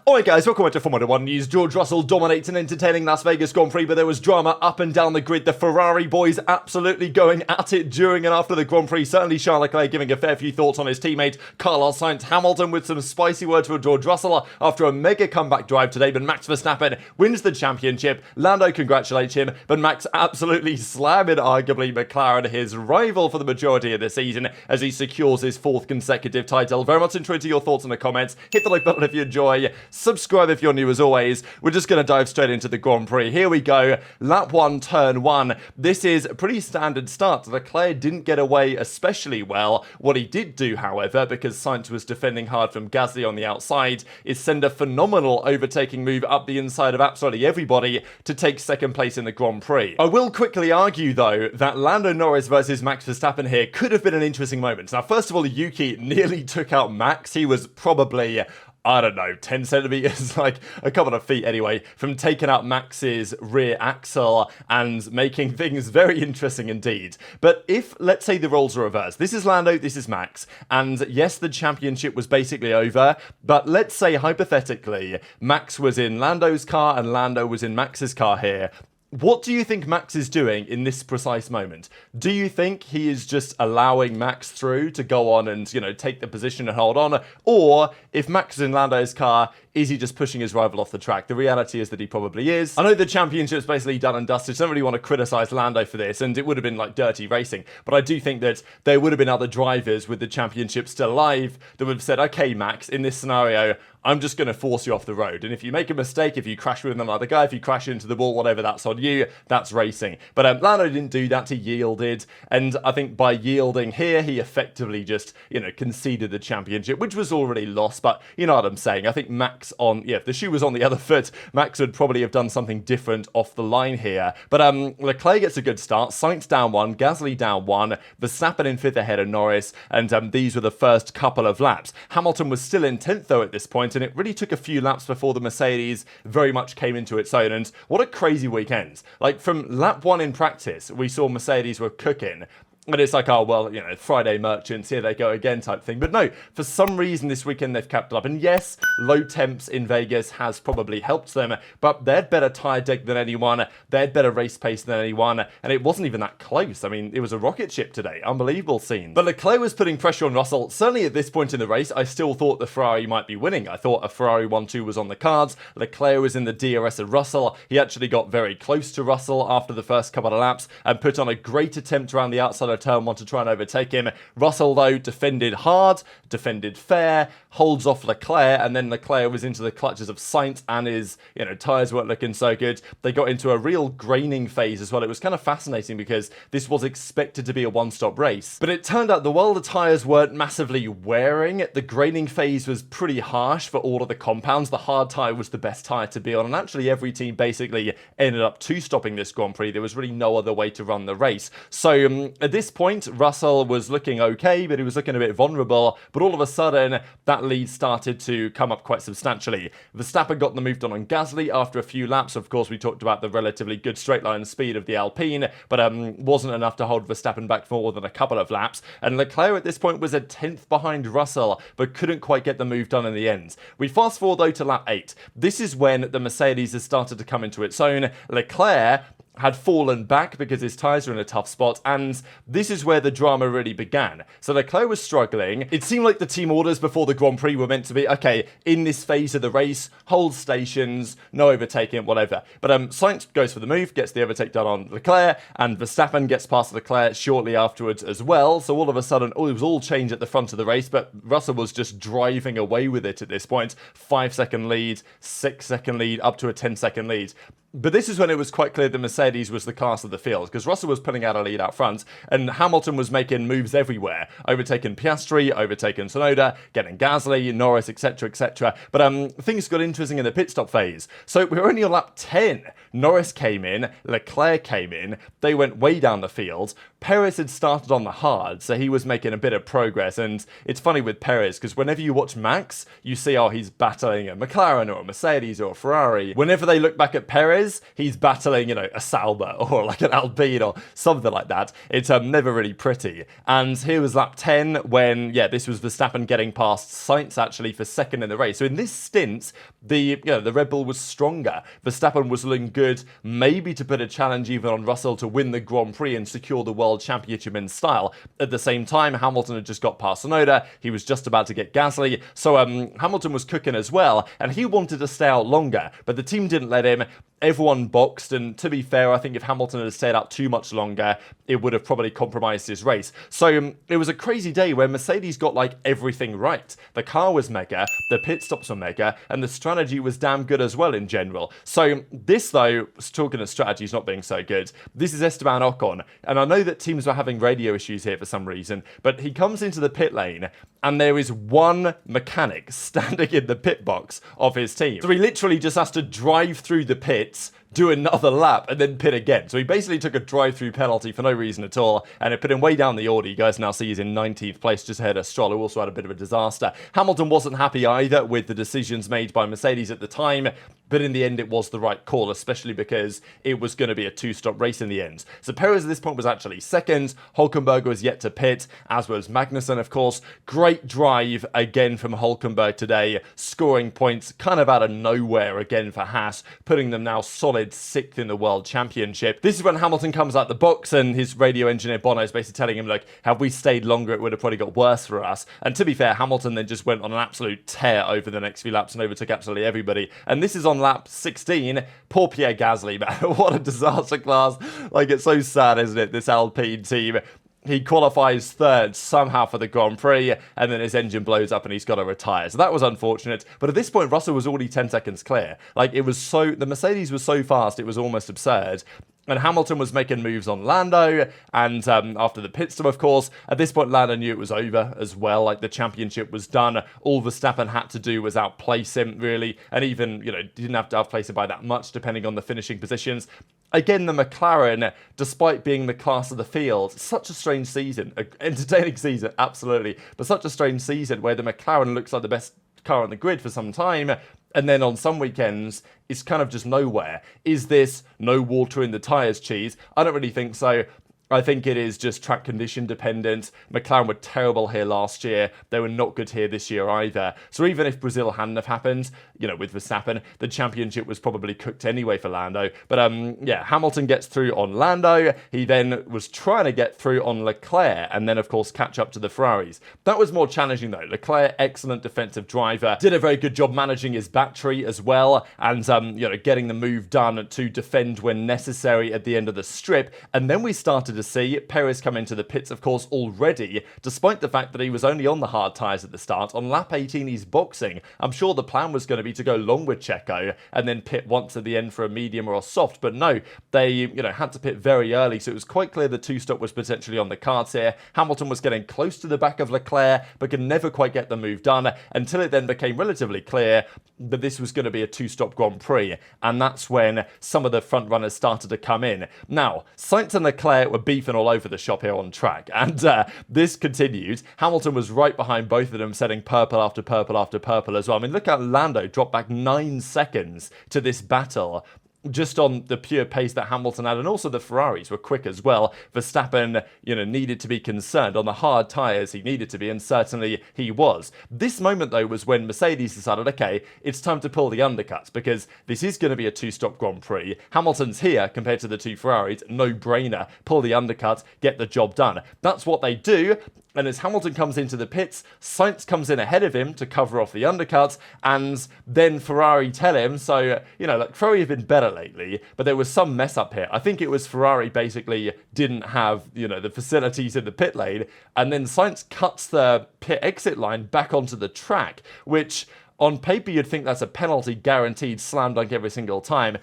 Alright guys, welcome to Formula 1 News. George Russell dominates an entertaining Las Vegas Grand Prix, but there was drama up and down the grid. The Ferrari boys absolutely going at it during and after the Grand Prix. Certainly Charles Leclerc giving a fair few thoughts on his teammate Carlos Sainz. Hamilton with some spicy words for George Russell after a mega comeback drive today, but Max Verstappen wins the championship. Lando congratulates him, but Max absolutely slamming arguably McLaren, his rival for the majority of the season, as he secures his fourth consecutive title. Very much enjoyed your thoughts in the comments. Hit the like button if you enjoy. Subscribe if you're new as always. We're just going to dive straight into the Grand Prix. Here we go. Lap 1, turn 1. This is a pretty standard start. Leclerc didn't get away especially well. What he did do, however, because Sainz was defending hard from Gasly on the outside, is send a phenomenal overtaking move up the inside of absolutely everybody to take second place in the Grand Prix. I will quickly argue, though, that Lando Norris versus Max Verstappen here could have been an interesting moment. Now, first of all, Yuki nearly took out Max. He was probably, I don't know, 10 centimeters, like a couple of feet anyway, from taking out Max's rear axle and making things very interesting indeed. But if, let's say, the roles are reversed, this is Lando, this is Max, and yes, the championship was basically over, but let's say, hypothetically, Max was in Lando's car and Lando was in Max's car here. What do you think Max is doing in this precise moment? Do you think he is just allowing Max through to go on and, you know, take the position and hold on? Or if Max is in Lando's car, is he just pushing his rival off the track? The reality is that he probably is. I know the championship's basically done and dusted, so I don't really want to criticize Lando for this, and it would have been like dirty racing, but I do think that there would have been other drivers with the championship still alive that would have said, okay, Max, in this scenario, I'm just going to force you off the road. And if you make a mistake, if you crash with another guy, if you crash into the wall, whatever, that's on you. That's racing. But Lando didn't do that. He yielded. And I think by yielding here, he effectively just, you know, conceded the championship, which was already lost. But you know what I'm saying. I think Max if the shoe was on the other foot, Max would probably have done something different off the line here. But Leclerc gets a good start. Sainz down 1, Gasly down 1, Verstappen in 5th ahead of Norris. And these were the first couple of laps. Hamilton was still in 10th though at this point, and it really took a few laps before the Mercedes very much came into its own. And what a crazy weekend. Like, from lap 1 in practice, we saw Mercedes were cooking. And it's like, oh, well, you know, Friday merchants, here they go again type thing. But no, for some reason this weekend they've kept it up. And yes, low temps in Vegas has probably helped them, but they had better tyre deck than anyone. They had better race pace than anyone. And it wasn't even that close. I mean, it was a rocket ship today. Unbelievable scene. But Leclerc was putting pressure on Russell. Certainly at this point in the race, I still thought the Ferrari might be winning. I thought a Ferrari 1-2 was on the cards. Leclerc was in the DRS of Russell. He actually got very close to Russell after the first couple of laps and put on a great attempt around the outside of turn 1 to try and overtake him. Russell, though, defended hard, defended fair, holds off Leclerc, and then Leclerc was into the clutches of Sainz, and his, you know, tyres weren't looking so good. They got into a real graining phase as well. It was kind of fascinating because this was expected to be a one-stop race, but it turned out that while the tyres weren't massively wearing, the graining phase was pretty harsh for all of the compounds. The hard tyre was the best tyre to be on, and actually every team basically ended up two-stopping this Grand Prix. There was really no other way to run the race. So at this point, Russell was looking okay, but he was looking a bit vulnerable, but all of a sudden, that lead started to come up quite substantially. Verstappen got the move done on Gasly after a few laps. Of course, we talked about the relatively good straight line speed of the Alpine, but wasn't enough to hold Verstappen back for more than a couple of laps. And Leclerc at this point was a 10th behind Russell, but couldn't quite get the move done in the end. We fast forward though to lap 8. This is when the Mercedes has started to come into its own. Leclerc had fallen back because his tyres were in a tough spot, and this is where the drama really began. So Leclerc was struggling. It seemed like the team orders before the Grand Prix were meant to be, okay, in this phase of the race, hold stations, no overtaking, whatever. But Sainz goes for the move, gets the overtake done on Leclerc, and Verstappen gets past Leclerc shortly afterwards as well. So all of a sudden, it was all changed at the front of the race, but Russell was just driving away with it at this point. 5-second lead, 6-second lead, up to a 10-second lead. But this is when it was quite clear that Mercedes was the class of the field, because Russell was putting out a lead out front, and Hamilton was making moves everywhere, overtaking Piastri, overtaking Tsunoda, getting Gasly, Norris, etc., etc. But things got interesting in the pit stop phase. So we were only on lap 10. Norris came in, Leclerc came in, they went way down the field. Perez had started on the hard, so he was making a bit of progress. And it's funny with Perez, because whenever you watch Max, you see, oh, he's battling a McLaren or a Mercedes or a Ferrari. Whenever they look back at Perez, he's battling, a Sauber or like an Alpine or something like that. It's never really pretty. And here was lap 10 when, this was Verstappen getting past Sainz actually for second in the race. So in this stint, the Red Bull was stronger. Verstappen was looking good, maybe to put a challenge even on Russell to win the Grand Prix and secure the World Championship in style. At the same time, Hamilton had just got past Tsunoda. He was just about to get Gasly. So Hamilton was cooking as well, and he wanted to stay out longer, but the team didn't let him. Everyone boxed, and to be fair, I think if Hamilton had stayed out too much longer, it would have probably compromised his race. So it was a crazy day where Mercedes got like everything right. The car was mega, the pit stops were mega, and the strategy was damn good as well in general. So this, though, talking of strategies not being so good, this is Esteban Ocon, and I know that teams were having radio issues here for some reason, but he comes into the pit lane, and there is one mechanic standing in the pit box of his team. So he literally just has to drive through the pits, do another lap, and then pit again. So he basically took a drive-through penalty for no reason at all, and it put him way down the order. You guys now see he's in 19th place, just ahead of Stroll, who also had a bit of a disaster. Hamilton wasn't happy either with the decisions made by Mercedes at the time, but in the end it was the right call, especially because it was going to be a two-stop race in the end. So Perez at this point was actually second. Hulkenberg was yet to pit, as was Magnussen, of course. Great drive again from Hulkenberg today, scoring points kind of out of nowhere again for Haas, putting them now solid 6th in the World Championship. This is when Hamilton comes out the box, and his radio engineer Bono is basically telling him, like, had we stayed longer, it would have probably got worse for us. And to be fair, Hamilton then just went on an absolute tear over the next few laps and overtook absolutely everybody. And this is on lap 16. Poor Pierre Gasly, man. What a disaster class. Like, it's so sad, isn't it? This Alpine team. He qualifies third somehow for the Grand Prix, and then his engine blows up and he's got to retire. So that was unfortunate. But at this point, Russell was already 10 seconds clear. Like, the Mercedes was so fast, it was almost absurd. And Hamilton was making moves on Lando, and after the pit stop, of course, at this point, Lando knew it was over as well. Like, the championship was done. All Verstappen had to do was outplace him, really, and even, didn't have to outplace him by that much, depending on the finishing positions. Again, the McLaren, despite being the class of the field, such a strange season, an entertaining season, absolutely, but such a strange season where the McLaren looks like the best car on the grid for some time, and then on some weekends, it's kind of just nowhere. Is this no water in the tyres cheese? I don't really think so. I think it is just track condition dependent. McLaren were terrible here last year. They were not good here this year either. So even if Brazil hadn't have happened, with Verstappen, the championship was probably cooked anyway for Lando. But Hamilton gets through on Lando. He then was trying to get through on Leclerc and then, of course, catch up to the Ferraris. That was more challenging though. Leclerc, excellent defensive driver, did a very good job managing his battery as well, and getting the move done to defend when necessary at the end of the strip. And then we started to see Perez come into the pits, of course, already, despite the fact that he was only on the hard tyres at the start. On lap 18, he's boxing. I'm sure the plan was going to be to go long with Checo and then pit once at the end for a medium or a soft, but no, they, had to pit very early, so it was quite clear the two-stop was potentially on the cards here. Hamilton was getting close to the back of Leclerc, but could never quite get the move done until it then became relatively clear that this was going to be a two-stop Grand Prix, and that's when some of the front runners started to come in. Now, Sainz and Leclerc were beefing all over the shop here on track, and this continued. Hamilton was right behind both of them, setting purple after purple after purple as well. I mean, look at Lando drop back 9 seconds to this battle, just on the pure pace that Hamilton had, and also the Ferraris were quick as well. Verstappen, needed to be concerned. On the hard tyres, he needed to be, and certainly he was. This moment, though, was when Mercedes decided, okay, it's time to pull the undercuts, because this is going to be a two-stop Grand Prix. Hamilton's here compared to the two Ferraris. No-brainer. Pull the undercuts, get the job done. That's what they do. And as Hamilton comes into the pits, Sainz comes in ahead of him to cover off the undercuts, and then Ferrari tell him, so, Ferrari have been better lately, but there was some mess up here. I think it was Ferrari basically didn't have, the facilities in the pit lane, and then Sainz cuts the pit exit line back onto the track, which on paper you'd think that's a penalty guaranteed slam dunk every single time.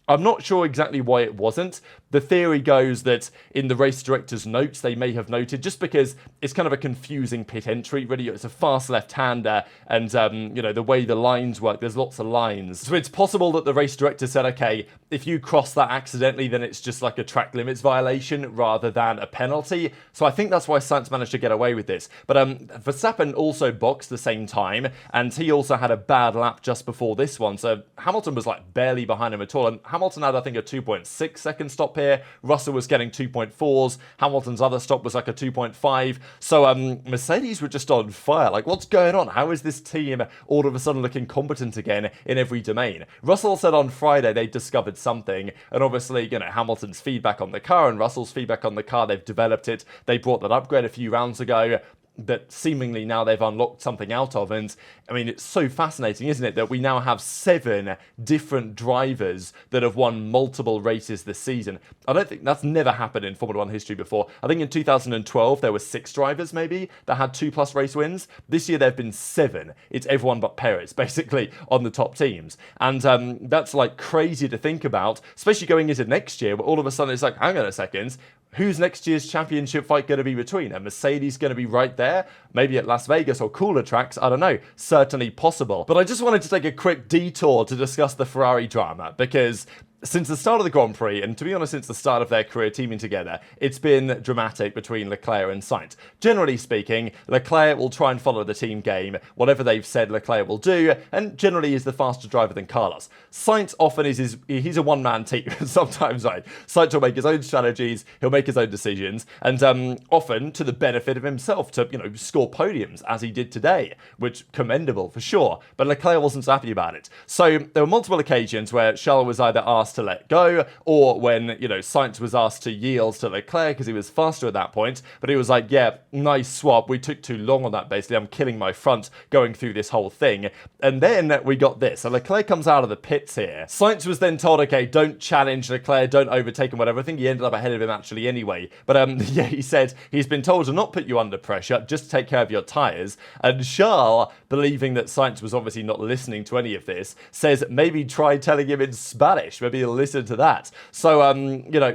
I'm not sure exactly why it wasn't, The theory goes that in the race director's notes, they may have noted, just because it's kind of a confusing pit entry, really. It's a fast left-hander, and, the way the lines work, there's lots of lines. So it's possible that the race director said, okay, if you cross that accidentally, then it's just like a track limits violation rather than a penalty. So I think that's why Sainz managed to get away with this. But Verstappen also boxed the same time, and he also had a bad lap just before this one. So Hamilton was like barely behind him at all. And Hamilton had, I think, a 2.6 second stop here. Russell was getting 2.4s. Hamilton's other stop was like a 2.5. So Mercedes were just on fire. Like, what's going on? How is this team all of a sudden looking competent again in every domain? Russell said on Friday they discovered something, and obviously, Hamilton's feedback on the car and Russell's feedback on the car, they've developed it. They brought that upgrade a few rounds ago that seemingly now they've unlocked something out of. And I mean, it's so fascinating, isn't it, that we now have 7 different drivers that have won multiple races this season. I don't think that's never happened in Formula 1 history before. I think in 2012 there were 6 drivers maybe that had 2+ race wins. This year there have been 7. It's everyone but Perez basically on the top teams, and that's like crazy to think about, especially going into next year, where all of a sudden it's like, hang on a second, who's next year's championship fight going to be between? And Mercedes going to be right there? Maybe at Las Vegas or cooler tracks? I don't know. Certainly possible. But I just wanted to take a quick detour to discuss the Ferrari drama, because since the start of the Grand Prix, and to be honest, since the start of their career teaming together, it's been dramatic between Leclerc and Sainz. Generally speaking, Leclerc will try and follow the team game. Whatever they've said, Leclerc will do, and generally is the faster driver than Carlos. Sainz often he's a one-man team. Sometimes, right? Sainz will make his own strategies, he'll make his own decisions, and often to the benefit of himself to, score podiums, as he did today, which commendable for sure. But Leclerc wasn't so happy about it. So there were multiple occasions where Charles was either asked to let go, or when, Sainz was asked to yield to Leclerc because he was faster at that point, but he was like, yeah, nice swap, we took too long on that, basically, I'm killing my front going through this whole thing. And then we got this, so Leclerc comes out of the pits here. Sainz was then told, okay, don't challenge Leclerc, don't overtake him, whatever. I think he ended up ahead of him actually anyway, but yeah, he said he's been told to not put you under pressure, just take care of your tyres. And Charles, believing that Sainz was obviously not listening to any of this, says maybe try telling him in Spanish, maybe he'll listen to that. So,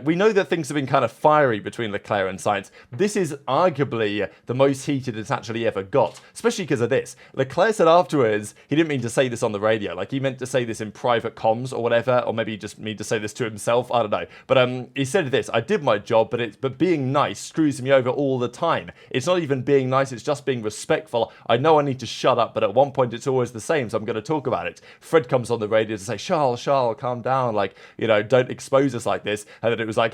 we know that things have been kind of fiery between Leclerc and Sainz. This is arguably the most heated it's actually ever got, especially because of this. Leclerc said afterwards, he didn't mean to say this on the radio, like he meant to say this in private comms or whatever, or maybe he just mean to say this to himself, I don't know. But he said this, I did my job, but being nice screws me over all the time. It's not even being nice, it's just being respectful. I know I need to shut up, but at one point it's always the same, so I'm going to talk about it. Fred comes on the radio to say, Charles, calm down, like, don't expose us like this. And then it was like,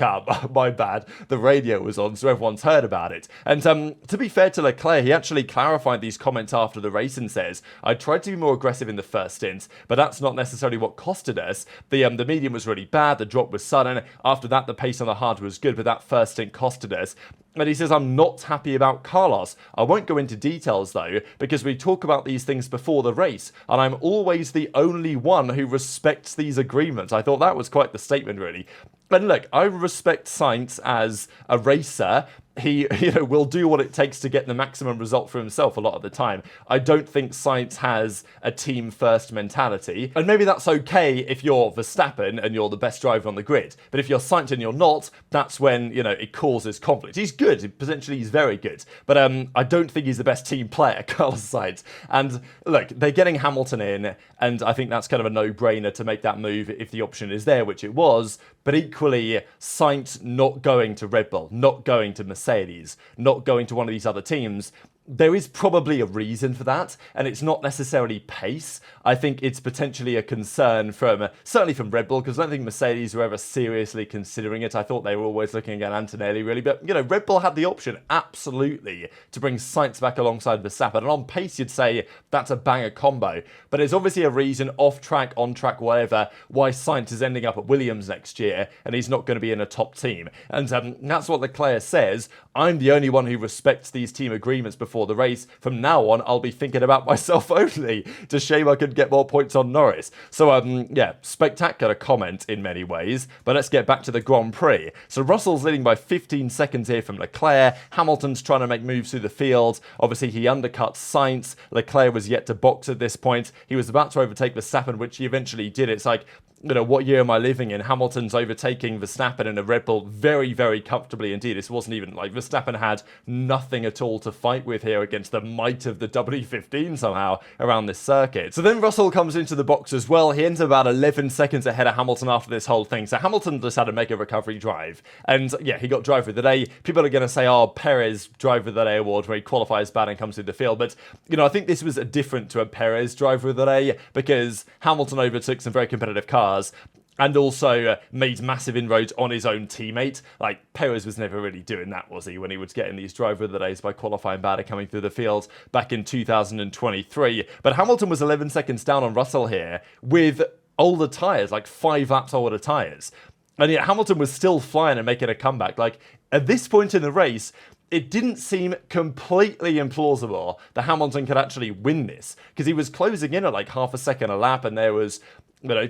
my bad. The radio was on, so everyone's heard about it. And to be fair to Leclerc, he actually clarified these comments after the race and says, I tried to be more aggressive in the first stint, but that's not necessarily what costed us. The medium was really bad, the drop was sudden. After that, the pace on the hard was good, but that first stint costed us. And he says, I'm not happy about Carlos. I won't go into details though, because we talk about these things before the race, and I'm always the only one who respects these agreements. I thought that was quite the statement, really. And look, I respect Sainz as a racer. He, will do what it takes to get the maximum result for himself a lot of the time. I don't think Sainz has a team-first mentality. And maybe that's okay if you're Verstappen and you're the best driver on the grid. But if you're Sainz and you're not, that's when, it causes conflict. He's good. Potentially, he's very good. But I don't think he's the best team player, Carlos Sainz. And look, they're getting Hamilton in, and I think that's kind of a no-brainer to make that move if the option is there, which it was. But equally, Sainz not going to Red Bull, not going to Mercedes, not going to one of these other teams, there is probably a reason for that, and it's not necessarily pace. I think it's potentially a concern certainly from Red Bull, because I don't think Mercedes were ever seriously considering it. I thought they were always looking at Antonelli, really, but, Red Bull had the option, absolutely, to bring Sainz back alongside Verstappen, and on pace, you'd say that's a banger combo, but there's obviously a reason, off track, on track, whatever, why Sainz is ending up at Williams next year, and he's not going to be in a top team, and that's what Leclerc says. I'm the only one who respects these team agreements before the race. From now on, I'll be thinking about myself only. It's a shame I could get more points on Norris. So, yeah, spectacular comment in many ways. But let's get back to the Grand Prix. So Russell's leading by 15 seconds here from Leclerc. Hamilton's trying to make moves through the field. Obviously, he undercuts Sainz. Leclerc was yet to box at this point. He was about to overtake Verstappen, which he eventually did. It's like, what year am I living in? Hamilton's overtaking Verstappen in a Red Bull very, very comfortably indeed. This wasn't even like Verstappen had nothing at all to fight with here against the might of the W15 somehow around this circuit. So then Russell comes into the box as well. He ends up about 11 seconds ahead of Hamilton after this whole thing. So Hamilton just had a mega recovery drive. And yeah, he got driver of the day. People are going to say, oh, Perez driver of the day award where he qualifies bad and comes through the field. But, I think this was different to a Perez driver of the day because Hamilton overtook some very competitive cars and also made massive inroads on his own teammate. Like, Perez was never really doing that, was he, when he was getting these driver of the days by qualifying bad and coming through the field back in 2023. But Hamilton was 11 seconds down on Russell here with older tyres, like 5 laps older tyres. And yet Hamilton was still flying and making a comeback. Like, at this point in the race, it didn't seem completely implausible that Hamilton could actually win this because he was closing in at like half a second a lap and there was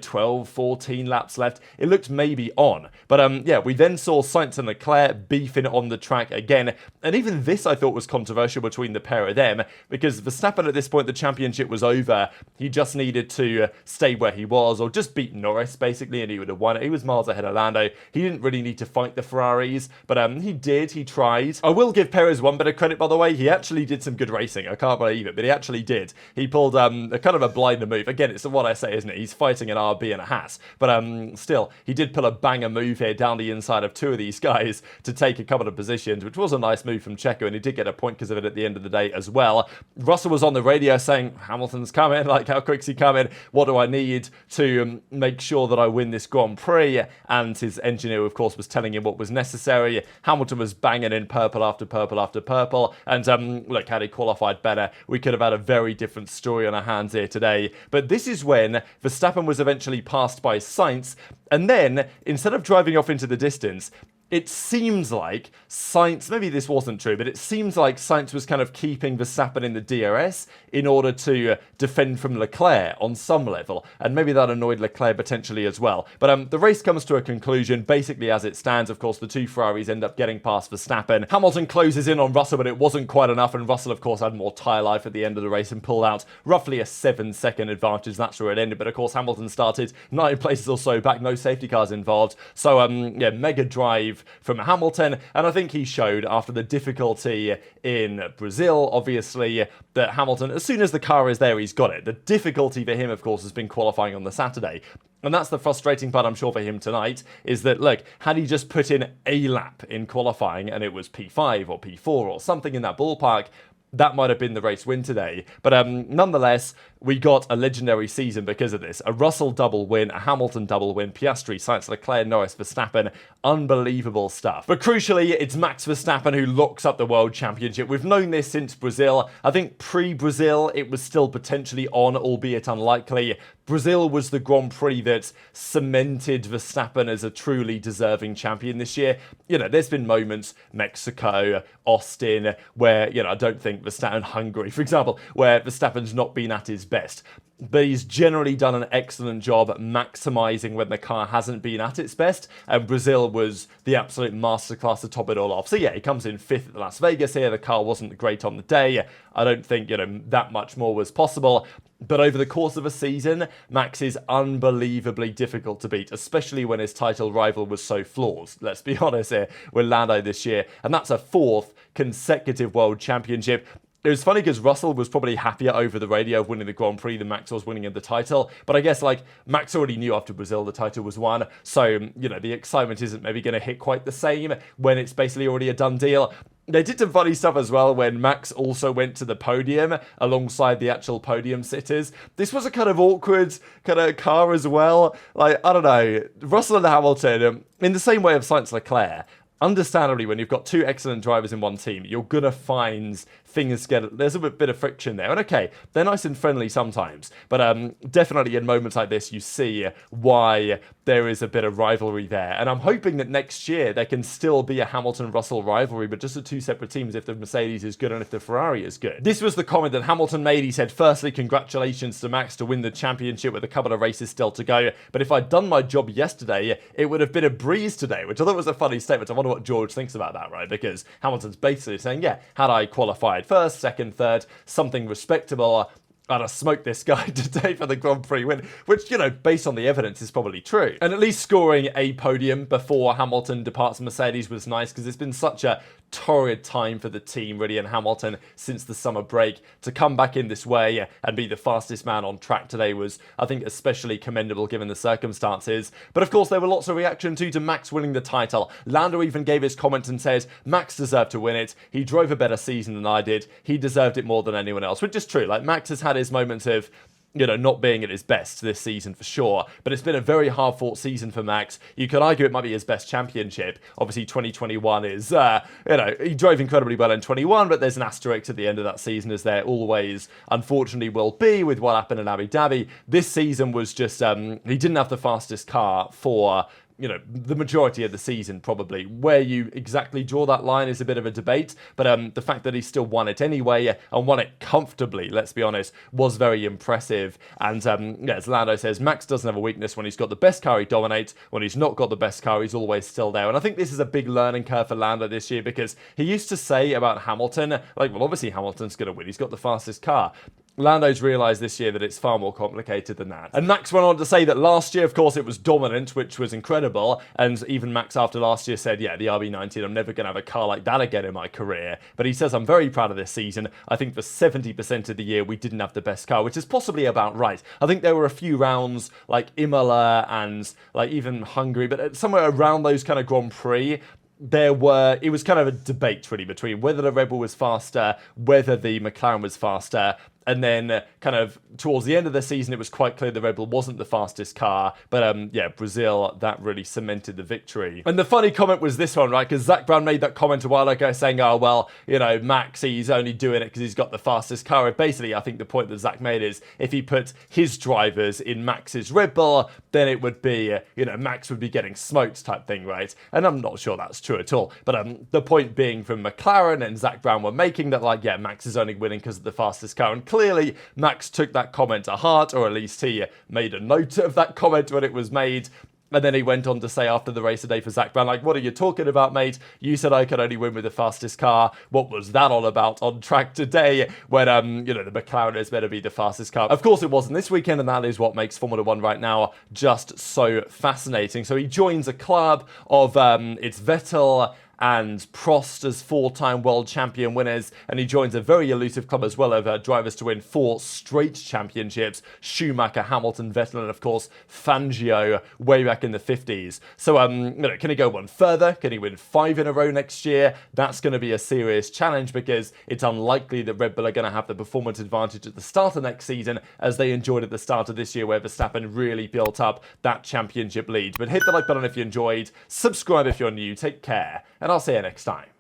12, 14 laps left. It looked maybe on. But yeah, we then saw Sainz and Leclerc beefing on the track again. And even this I thought was controversial between the pair of them because Verstappen at this point, the championship was over. He just needed to stay where he was or just beat Norris basically and he would have won it. He was miles ahead of Lando. He didn't really need to fight the Ferraris, but he did. He tried. I will give Perez one bit of credit, by the way. He actually did some good racing. I can't believe it, but he actually did. He pulled a kind of a blinder move. Again, it's what I say, isn't it? He's fighting an RB and a Haas. But still, he did pull a banger move here down the inside of 2 of these guys to take a couple of positions, which was a nice move from Checo, and he did get a point because of it at the end of the day as well. Russell was on the radio saying, Hamilton's coming, like how quick's he coming? What do I need to make sure that I win this Grand Prix? And his engineer, of course, was telling him what was necessary. Hamilton was banging in purple after purple after purple. And look, had he qualified better, we could have had a very different story on our hands here today. But this is when Verstappen was eventually passed by Sainz, and then instead of driving off into the distance, it seems like Sainz, maybe this wasn't true, but it seems like Sainz was kind of keeping Verstappen in the DRS in order to defend from Leclerc on some level, and maybe that annoyed Leclerc potentially as well. But the race comes to a conclusion, basically as it stands. Of course, the 2 Ferraris end up getting past Verstappen. Hamilton closes in on Russell, but it wasn't quite enough, and Russell, of course, had more tyre life at the end of the race and pulled out roughly a 7-second advantage. That's where it ended, but of course, Hamilton started 9 places or so back, no safety cars involved. So, yeah, mega drive from Hamilton, and I think he showed after the difficulty in Brazil, obviously, that Hamilton, as soon as the car is there, he's got it. The difficulty for him, of course, has been qualifying on the Saturday. And that's the frustrating part, I'm sure, for him tonight, is that, look, had he just put in a lap in qualifying and it was P5 or P4 or something in that ballpark, that might have been the race win today. But nonetheless, we got a legendary season because of this. A Russell double win, a Hamilton double win, Piastri, Sainz, Leclerc, Norris, Verstappen. Unbelievable stuff. But crucially, it's Max Verstappen who locks up the World Championship. We've known this since Brazil. I think pre-Brazil, it was still potentially on, albeit unlikely. Brazil was the Grand Prix that cemented Verstappen as a truly deserving champion this year. There's been moments, Mexico, Austin, where, I don't think Verstappen, Hungary, for example, where Verstappen's not been at his best. But he's generally done an excellent job at maximising when the car hasn't been at its best, and Brazil was the absolute masterclass to top it all off. So yeah, he comes in 5th at Las Vegas here. The car wasn't great on the day. I don't think, that much more was possible. But over the course of a season, Max is unbelievably difficult to beat, especially when his title rival was so flawed. Let's be honest here, with Lando this year. And that's a 4th consecutive World Championship. It was funny because Russell was probably happier over the radio of winning the Grand Prix than Max was winning the title. But I guess, Max already knew after Brazil the title was won. So, the excitement isn't maybe going to hit quite the same when it's basically already a done deal. They did some funny stuff as well when Max also went to the podium alongside the actual podium sitters. This was a kind of awkward kind of car as well. I don't know. Russell and Hamilton, in the same way of Sainz Leclerc, understandably, when you've got 2 excellent drivers in one team, you're going to find things there's a bit of friction there. And okay, they're nice and friendly sometimes, but definitely in moments like this, you see why there is a bit of rivalry there. And I'm hoping that next year there can still be a Hamilton-Russell rivalry, but just the 2 separate teams if the Mercedes is good and if the Ferrari is good. This was the comment that Hamilton made. He said, firstly, congratulations to Max to win the championship with a couple of races still to go. But if I'd done my job yesterday, it would have been a breeze today, which I thought was a funny statement. I wonder what George thinks about that, right? Because Hamilton's basically saying, yeah, had I qualified first, second, third, something respectable, I'd smoke this guy today for the Grand Prix win, which, you know, based on the evidence is probably true. And at least scoring a podium before Hamilton departs Mercedes was nice, because it's been such a torrid time for the team, really, and Hamilton since the summer break. To come back in this way and be the fastest man on track today was, I think, especially commendable given the circumstances. But of course, there were lots of reaction to Max winning the title. Lando even gave his comment and said, Max deserved to win it. He drove a better season than I did. He deserved it more than anyone else, which is true. Like, Max has had his moments of, you know, not being at his best this season for sure, but it's been a very hard-fought season for Max. You could argue it might be his best championship. Obviously, 2021 is, you know, he drove incredibly well in 21, but there's an asterisk at the end of that season, as there always, unfortunately, will be with what happened in Abu Dhabi. This season was just, he didn't have the fastest car for, you know, the majority of the season, probably. Where you exactly draw that line is a bit of a debate, but the fact that he still won it anyway, and won it comfortably, let's be honest, was very impressive. And yeah, as Lando says, Max doesn't have a weakness. When he's got the best car, he dominates. When he's not got the best car, he's always still there. And I think this is a big learning curve for Lando this year, because he used to say about Hamilton, like, well, obviously Hamilton's going to win. He's got the fastest car. Lando's realised this year that it's far more complicated than that. And Max went on to say that last year, of course, it was dominant, which was incredible. And even Max after last year said, yeah, the RB19, I'm never going to have a car like that again in my career. But he says, I'm very proud of this season. I think for 70% of the year, we didn't have the best car, which is possibly about right. I think there were a few rounds like Imola and like even Hungary, but somewhere around those kind of Grand Prix, it was kind of a debate really between whether the Red Bull was faster, whether the McLaren was faster. And then kind of towards the end of the season, it was quite clear the Red Bull wasn't the fastest car. But yeah, Brazil, that really cemented the victory. And the funny comment was this one, right? Because Zach Brown made that comment a while ago saying, oh, well, you know, Max, he's only doing it because he's got the fastest car. And basically, I think the point that Zach made is if he put his drivers in Max's Red Bull, then it would be, you know, Max would be getting smoked type thing, right? And I'm not sure that's true at all. But the point being from McLaren and Zach Brown were making that, like, yeah, Max is only winning because of the fastest car. And clearly, Max took that comment to heart, or at least he made a note of that comment when it was made. And then he went on to say after the race today for Zach Brown, like, what are you talking about, mate? You said I could only win with the fastest car. What was that all about on track today when, you know, the McLaren is meant to be the fastest car? Of course it wasn't this weekend, and that is what makes Formula One right now just so fascinating. So he joins a club of, it's Vettel and Prost as four-time world champion winners, and he joins a very elusive club as well of drivers to win 4 straight championships: Schumacher, Hamilton, Vettel, and of course Fangio way back in the 50s. So you know, can he go one further? Can he win 5 in a row next year? That's going to be a serious challenge, because it's unlikely that Red Bull are going to have the performance advantage at the start of next season as they enjoyed at the start of this year, where Verstappen really built up that championship lead. But hit the like button if you enjoyed, subscribe if you're new, take care, and I'll see you next time.